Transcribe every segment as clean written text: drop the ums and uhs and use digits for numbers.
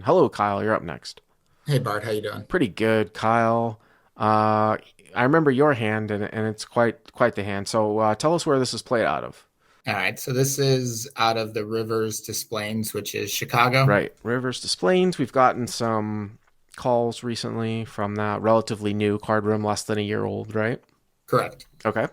Hello, Kyle. You're up next. Hey Bart, how you doing? Pretty good, Kyle. I remember your hand, and it's quite the hand. So tell us where this is played out of. All right, so this is out of the Rivers to Splains, which is Chicago. Right, Rivers to Splains. We've gotten some calls recently from that relatively new card room, less than a year old, right? Correct. Okay.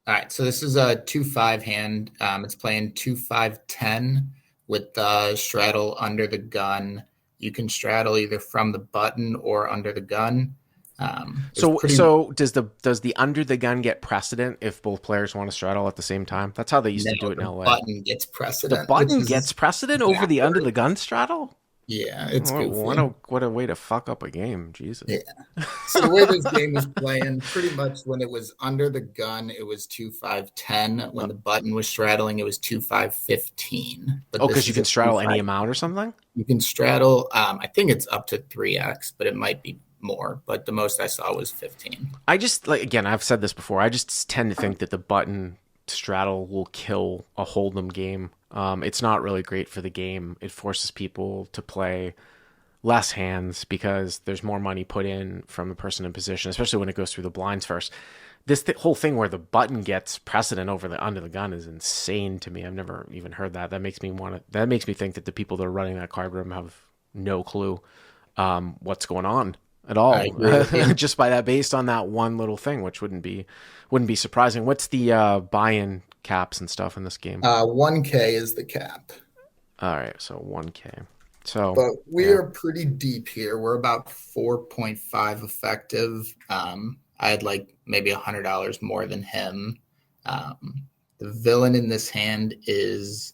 All right, so this is a 2-5 hand. It's playing 2-5-10 with the straddle under the gun. You can straddle either from the button or under the gun. There's So pretty so does the under the gun get precedent if both players want to straddle at the same time? That's how they used no, to do it in the LA. button gets The precedent, which button gets is precedent over the under the backwards. gun straddle? Yeah, it's What a goofy. what a way to fuck up a game, Jesus. Yeah. So the way this game was playing, pretty much when it was under the gun, it was 2-5-10. When the button was straddling, it was 2-5-15. But Oh, this because you is a can straddle any 2-5. amount or something? You can straddle. I think it's up to 3x, but it might be more. But the most I saw was 15. I just, like, again, I've said this before. I just tend to think that the button straddle will kill a Hold'em game. It's not really great for the game. It forces people to play less hands because there's more money put in from the person in position, especially when it goes through the blinds first. Whole thing where the button gets precedent over the under the gun is insane to me. I've never even heard that. That makes me think that the people that are running that card room have no clue what's going on at I all, agree with you. just by that, based on that one little thing, which wouldn't be surprising. What's the buy-in caps and stuff in this game? 1K is the cap. All right, so 1K. So But we yeah, are pretty deep here. We're about 4.5 effective. I had like maybe $100 more than him. The villain in this hand is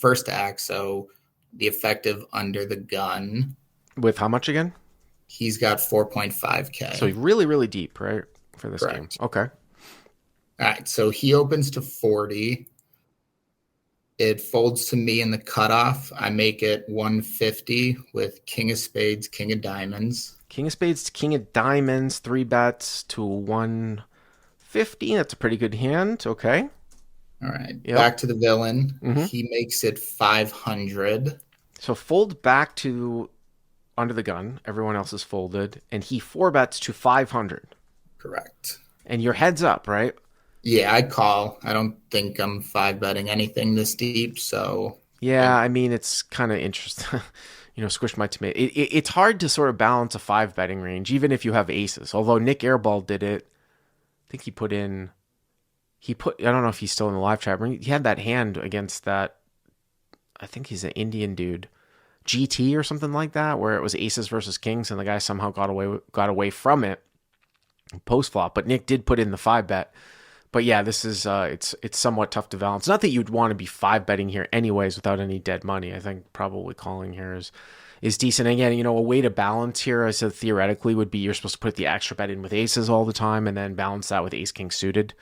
first act, so the effective under the gun. with how much again? He's got So 4.5K. really, really deep, right, for this game. Correct. Okay. All right, so he opens to 40. It folds to me in the cutoff. I make it 150 with King of Spades, King of Diamonds. King of Spades, King of Diamonds, three bets to 150. That's a pretty good hand. Okay. All right, Yep. back to the villain. Mm-hmm. He makes it 500. So fold back to under the gun. Everyone else is folded, and he four bets to 500. Correct. And your head's up, right? Yeah, I call. I don't think I'm five betting anything this deep, so Yeah, I I mean, it's kind of interesting. Squish my tomato. It's hard to sort of balance a five betting range, even if you have aces. Although Nick Airball did it. I think I don't know if he's still in the live chat. He had that hand against that. I think he's an Indian dude, GT or something like that, where it was aces versus kings, and the guy somehow got away from it post flop. But Nick did put in the five bet. But yeah, this is it's somewhat tough to balance. Not that you'd want to be five betting here anyways without any dead money. I think probably calling here is decent. Again, a way to balance here, I said theoretically, would be you're supposed to put the extra bet in with aces all the time and then balance that with ace king suited.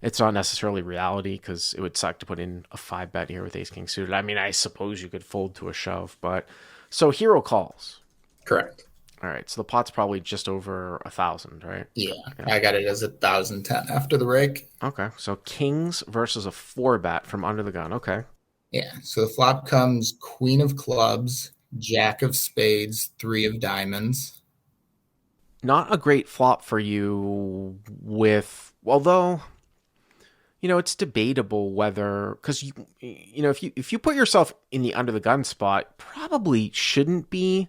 It's not necessarily reality because it would suck to put in a five bet here with ace king suited. I mean, I suppose you could fold to a shove, but so hero calls. correct. All right, so the pot's probably just over 1,000, right? Yeah, Yeah. I got it as 1,010 after the rake. Okay, so kings versus a four bet from under the gun. Okay, Yeah, so the flop comes Queen of Clubs, Jack of Spades, Three of Diamonds. not a great flop for you with, although it's debatable whether, because if you put yourself in the under the gun spot, probably shouldn't be.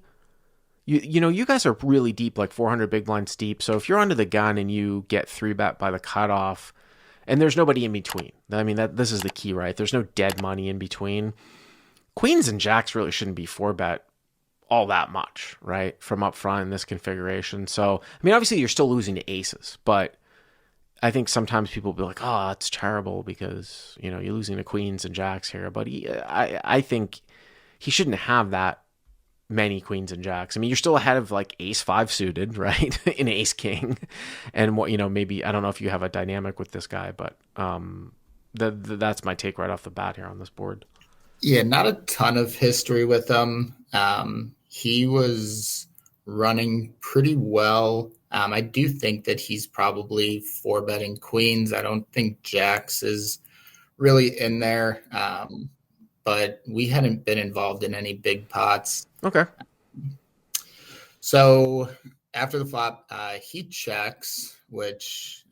You guys are really deep, like 400 big blinds deep. So if you're under the gun and you get three bet by the cutoff, and there's nobody in between, I mean that this is the key, right? There's no dead money in between. Queens and jacks really shouldn't be four bet all that much, right? From up front in this configuration. So I mean, obviously you're still losing to aces, but I think sometimes people will be like, "Oh, it's terrible because you're losing to queens and jacks here." But I think he shouldn't have that many queens and jacks. I mean, you're still ahead of like ace five suited, right? In ace king, and maybe I don't know if you have a dynamic with this guy, but that's my take right off the bat here on this board. Yeah, not a ton of history with him. He was running pretty well. I do think that he's probably four betting queens. I don't think Jax is really in there. but we hadn't been involved in any big pots. Okay. So after the flop, he checks, which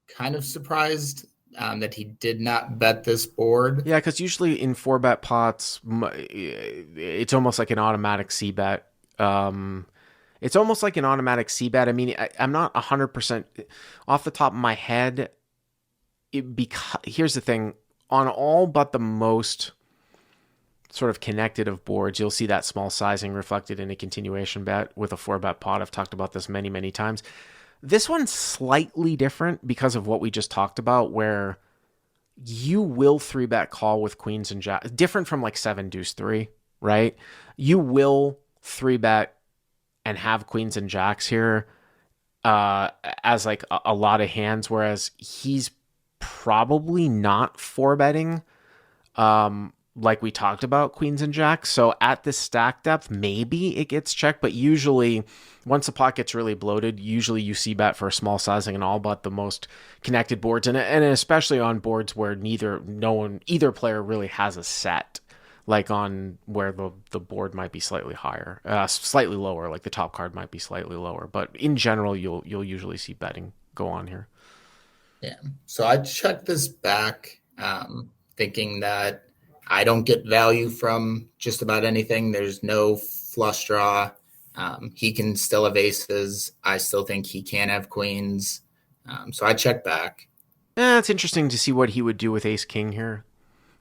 kind of surprised that he did not bet this board. Yeah, because usually in 4-bet pots, it's almost like an automatic C bet. It's almost like an automatic C bet. I mean, I'm not 100% off the top of my head. Here's the thing: on all but the most sort of connected of boards, you'll see that small sizing reflected in a continuation bet with a 4-bet pot. I've talked about this many, many times. This one's slightly different because of what we just talked about, where you will 3-bet call with queens and jacks, different from like 7 deuce 3, right? You will 3-bet and have queens and jacks here as like a lot of hands, whereas he's probably not 4-betting like we talked about queens and jacks. So at this stack depth, maybe it gets checked, but usually once the pot gets really bloated, usually you see bet for a small sizing and all but the most connected boards, and especially on boards where either player really has a set, like on where the board might be slightly higher, slightly lower, like the top card might be slightly lower, but in general you'll usually see betting go on here. Yeah. So I checked this back, thinking that I don't get value from just about anything. There's no flush draw. He can still have aces. I still think he can have queens. So I checked back. It's interesting to see what he would do with ace king here.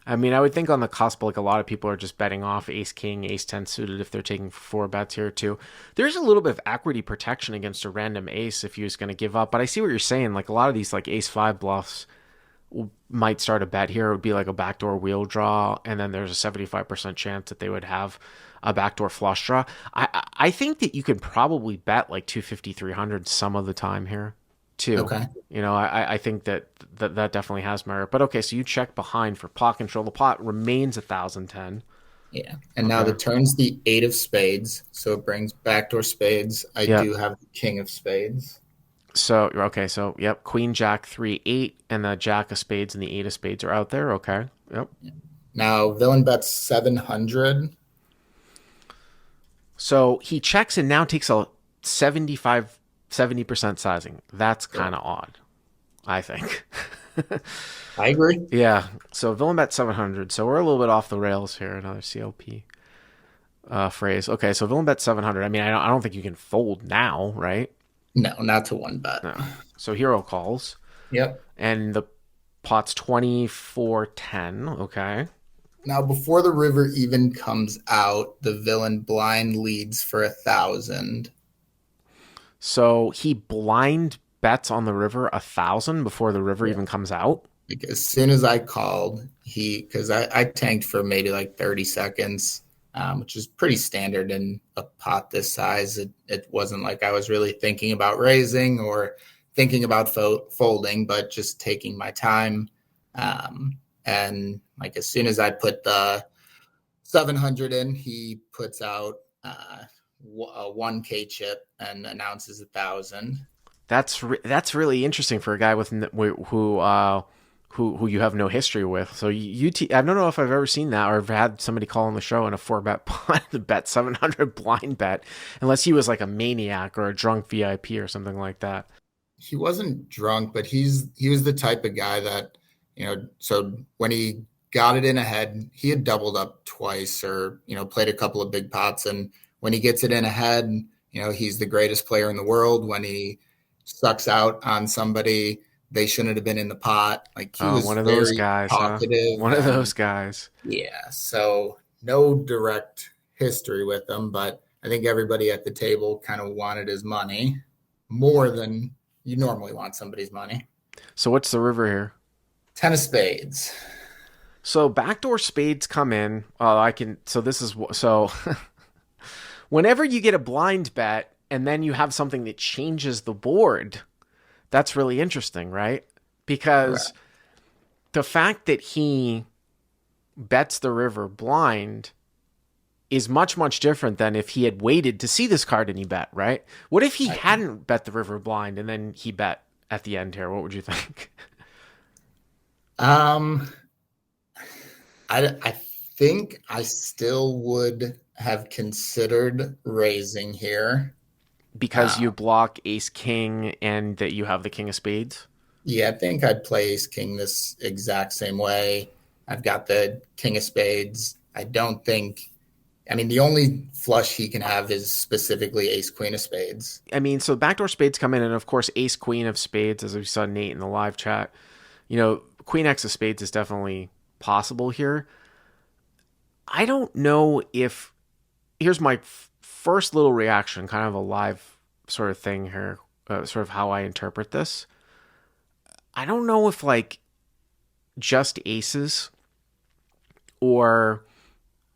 I mean, I would think on the cusp, like a lot of people are just betting off ace king, ace 10 suited if they're taking 4-bets here too. There's a little bit of equity protection against a random ace if he was going to give up, but I see what you're saying. Like a lot of these like ace 5 bluffs might start a bet here. It would be like a backdoor wheel draw, and then there's a 75% chance that they would have a backdoor flush draw. I think that you could probably bet like 250, 300 some of the time here too. Okay. You know, I think that definitely has merit. But okay, so you check behind for pot control. The pot remains 1,010. Yeah. And now the turn's the 8 of spades. So it brings backdoor spades. I do have the king of spades. So, okay, so, yep, queen, jack, 3, 8, and the jack of spades and the 8 of spades are out there. Okay, yep. Now, villain bets 700. So he checks and now takes a 70% sizing. That's kind of odd, I think. I agree. Yeah, so villain bet 700. So we're a little bit off the rails here. Another CLP phrase. Okay, so villain bet 700. I mean, I don't think you can fold now, right? No, not to 1-bet. No. So hero calls. Yep. And the pot's 24-10. Okay. Now, before the river even comes out, the villain blind leads for 1,000. So he blind bets on the river 1,000 before the river even comes out? Like as soon as I called, because I tanked for maybe like 30 seconds. Which is pretty standard in a pot this size. It wasn't like I was really thinking about raising or thinking about folding, but just taking my time. And like as soon as I put the 700 in, he puts out a 1K chip and announces 1,000. That's really interesting for a guy with who you have no history with. So I don't know if I've ever seen that or have had somebody call on the show in a 4-bet pot bet 700 blind bet, unless he was like a maniac or a drunk VIP or something like that. He wasn't drunk, but he was the type of guy that, so when he got it in ahead, he had doubled up twice or, played a couple of big pots. And when he gets it in ahead, he's the greatest player in the world. When he sucks out on somebody, they shouldn't have been in the pot. Like he was one of very those guys, talkative. Huh? One of those guys. Yeah. So no direct history with him, but I think everybody at the table kind of wanted his money more than you normally want somebody's money. So what's the river here? 10 of spades. So backdoor spades come in. So whenever you get a blind bet and then you have something that changes the board, that's really interesting, right? Because the fact that he bets the river blind is much, much different than if he had waited to see this card and he bet, right? What if he hadn't bet the river blind and then he bet at the end here? What would you think? I think I still would have considered raising here. Because Uh, you block ace king and that you have the king of spades. yeah, I think I'd play ace king this exact same way. I've got the king of spades. I don't think, I mean, the only flush he can have is specifically ace queen of spades. I mean, so backdoor spades come in, and of course, ace queen of spades, as we saw Nate in the live chat. Queen X of spades is definitely possible here. I don't know if. Here's my first little reaction, kind of a live sort of thing here, sort of how I interpret this. I don't know if like just aces or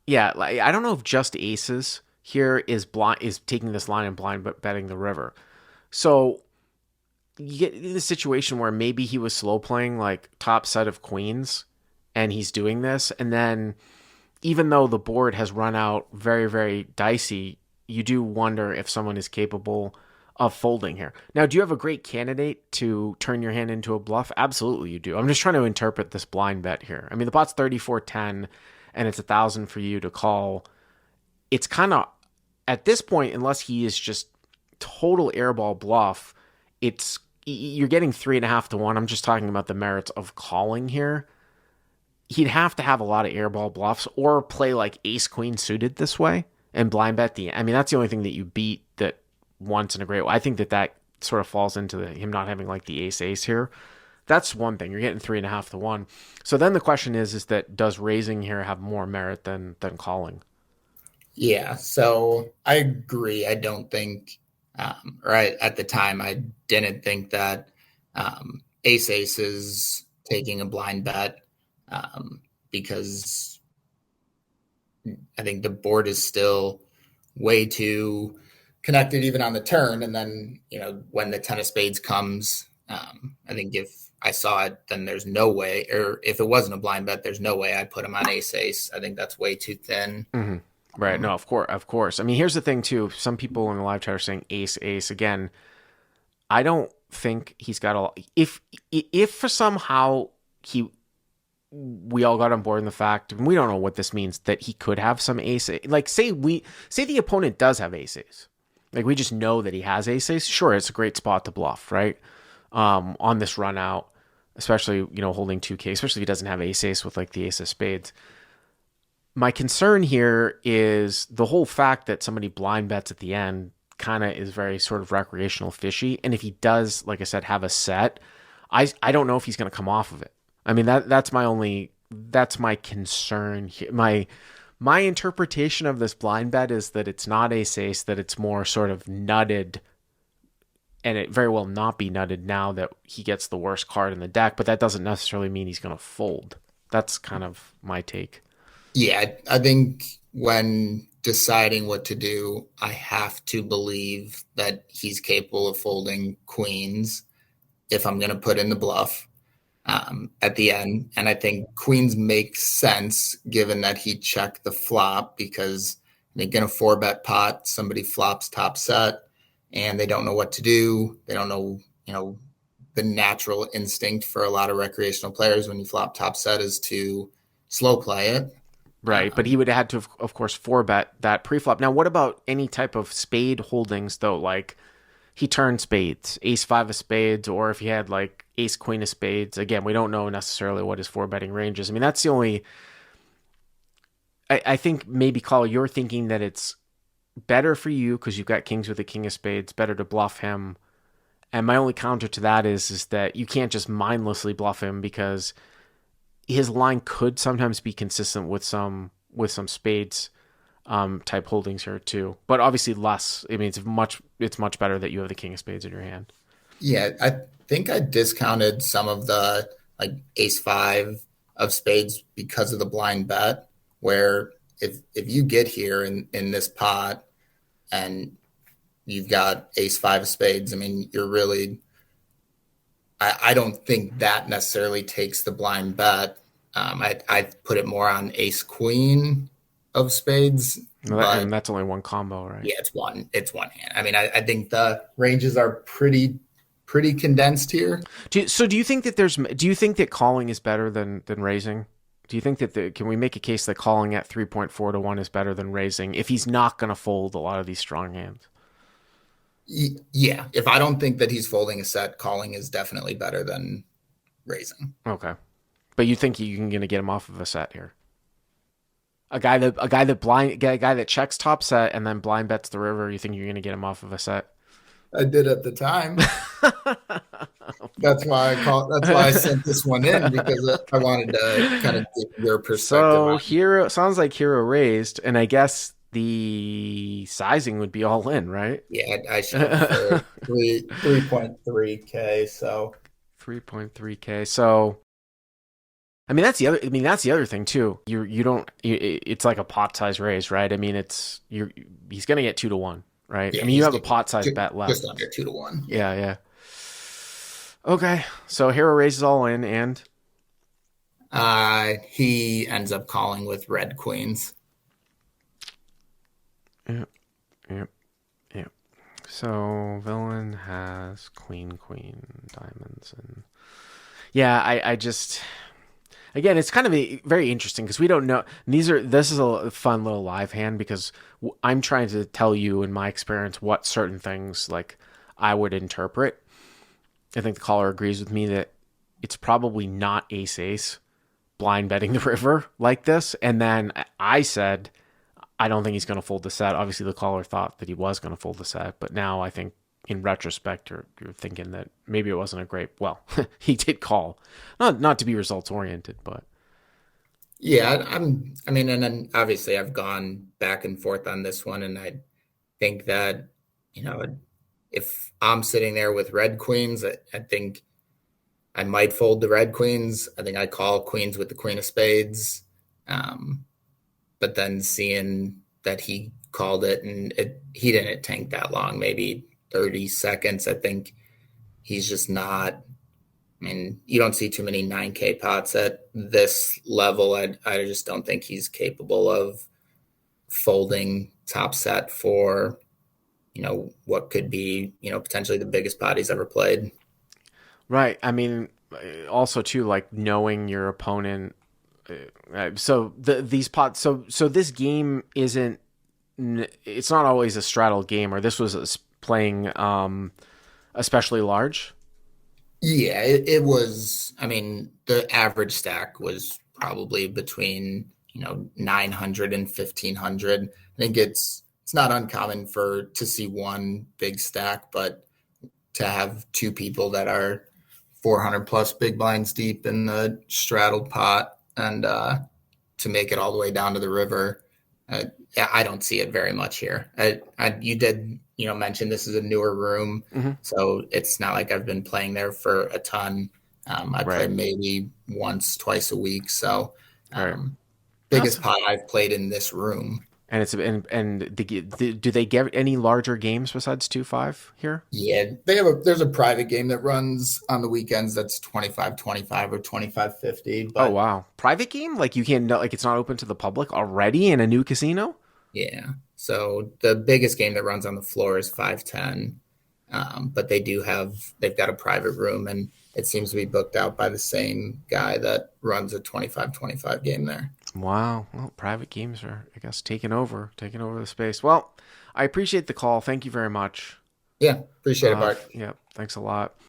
yeah, like I don't know if just aces here is taking this line and blind but betting the river. So you get in a situation where maybe he was slow playing like top set of queens and he's doing this, and then even though the board has run out very, very dicey, you do wonder if someone is capable of folding here. Now, do you have a great candidate to turn your hand into a bluff? Absolutely, you do. I'm just trying to interpret this blind bet here. I mean, the pot's 34-10, and it's 1,000 for you to call. It's kind of, at this point, unless he is just total airball bluff, you're getting 3.5 to 1. I'm just talking about the merits of calling here. He'd have to have a lot of airball bluffs or play like ace queen suited this way and blind bet the. I mean, that's the only thing that you beat that once in a great way. I think that sort of falls into him not having like the ace ace here. That's one thing. You're getting 3.5 to 1. So then the question is that does raising here have more merit than calling? Yeah, so I agree. I don't think, right at the time, I didn't think that ace ace is taking a blind bet because I think the board is still way too connected even on the turn. And then, when the 10 of spades comes, I think if I saw it, then there's no way, or if it wasn't a blind bet, there's no way I'd put him on ace ace. I think that's way too thin. Mm-hmm. Right. No, of course. I mean, here's the thing too. Some people in the live chat are saying ace ace again. I don't think he's got a. If for somehow we all got on board in the fact, and we don't know what this means, that he could have some ace. Like say the opponent does have ace ace. Like we just know that he has ace ace. Sure, it's a great spot to bluff, right? On this run out, especially holding 2K, especially if he doesn't have ace ace with like the ace of spades. My concern here is the whole fact that somebody blind bets at the end kind of is very sort of recreational fishy. And if he does, like I said, have a set, I don't know if he's going to come off of it. I mean, that's my concern here. My interpretation of this blind bet is that it's not ace ace, that it's more sort of nutted, and it very well not be nutted now that he gets the worst card in the deck, but that doesn't necessarily mean he's going to fold. That's kind of my take. Yeah, I think when deciding what to do, I have to believe that he's capable of folding queens if I'm going to put in the bluff at the end. And I think queens make sense given that he checked the flop because they get a 4-bet pot, somebody flops top set, and they don't know what to do. They don't know, the natural instinct for a lot of recreational players when you flop top set is to slow play it. Right, but he would have had to, of course, 4-bet that preflop. Now, what about any type of spade holdings, though? Like, he turned spades, ace-5 of spades, or if he had, like, ace-queen of spades. Again, we don't know necessarily what his 4-betting range is. I mean, that's the only... I think maybe, Carl, you're thinking that it's better for you because you've got kings with the king of spades, better to bluff him. And my only counter to that is that you can't just mindlessly bluff him because his line could sometimes be consistent with some spades type holdings here too, but obviously less. I mean, it's much better that you have the king of spades in your hand. Yeah, I think I discounted some of the like ace-5 of spades because of the blind bet. Where if you get here in this pot and you've got ace-5 of spades, I mean, you're really. I don't think that necessarily takes the blind bet. I put it more on ace queen of spades, And but that's only one combo, right? yeah, it's one hand. I mean, I think the ranges are pretty condensed here. Do you think that calling is better than raising? Do you think that can we make a case that calling at 3.4 to 1 is better than raising if he's not going to fold a lot of these strong hands? Yeah, if I don't think that he's folding a set, calling is definitely better than raising. Okay. But you think you're going to get him off of a set here? A guy that checks top set and then blind bets the river, you think you're going to get him off of a set? I did at the time. That's why I sent this one in, because I wanted to kind of get your perspective So on. hero sounds like hero raised, and I guess the sizing would be all in, right? Yeah, I shoved for 3.3K. So 3.3K. So I mean that's the other thing too. You don't it's like a pot size raise, right? I mean he's gonna get 2 to 1, right? I yeah, mean you he's have a getting pot size bet just left. under 2 to 1. Yeah. Yeah, yeah. Okay. So hero raises all in and He ends up calling with red queens. yeah, yeah, yeah. So villain has queen, diamonds, and yeah, I just again, it's kind of very interesting because we don't know. This is a fun little live hand because I'm trying to tell you in my experience what certain things like I would interpret. I think the caller agrees with me that it's probably not ace ace blind betting the river like this. And then I said I don't think he's going to fold the set. Obviously, the caller thought that he was going to fold the set, but now I think in retrospect, you're thinking that maybe it wasn't a great. Well, he did call, not to be results oriented, but Yeah, I mean, and then obviously I've gone back and forth on this one, and I think that, you know, if I'm sitting there with red queens, I think I might fold the red queens. I think I call queens with the queen of spades. Um, but then seeing that he called it, and he didn't tank that long, maybe 30 seconds. I think he's just not. I mean, you don't see too many 9K pots at this level. I just don't think he's capable of folding top set for, what could be, potentially the biggest pot he's ever played. right. I mean, also too, like knowing your opponent. So these pots. So this game isn't. It's not always a straddle game, or this was playing especially large. Yeah, it was. I mean, the average stack was probably between 900 and 1,500. I think it's not uncommon to see one big stack, but to have two people that are 400 plus big blinds deep in the straddled pot, and to make it all the way down to the river. Uh, I don't see it very much here. You did, mention this is a newer room, Mm-hmm. so it's not like I've been playing there for a ton. I play Right. maybe once, twice a week. So, Right. um, That's biggest pot I've played in this room. and it's do they get any larger games besides 2-5 here? Yeah, there's a private game that runs on the weekends that's 25-25 or 25-50. Oh But wow, private game like you can't like it's not open to the public already in a new casino. yeah. So the biggest game that runs on the floor is 510. But they've got a private room, and it seems to be booked out by the same guy that runs a 25-25 game there. Wow, well, private games are I guess taking over the space. Well, I appreciate the call. Thank you very much. Yeah, appreciate it, Bart. Yeah, thanks a lot.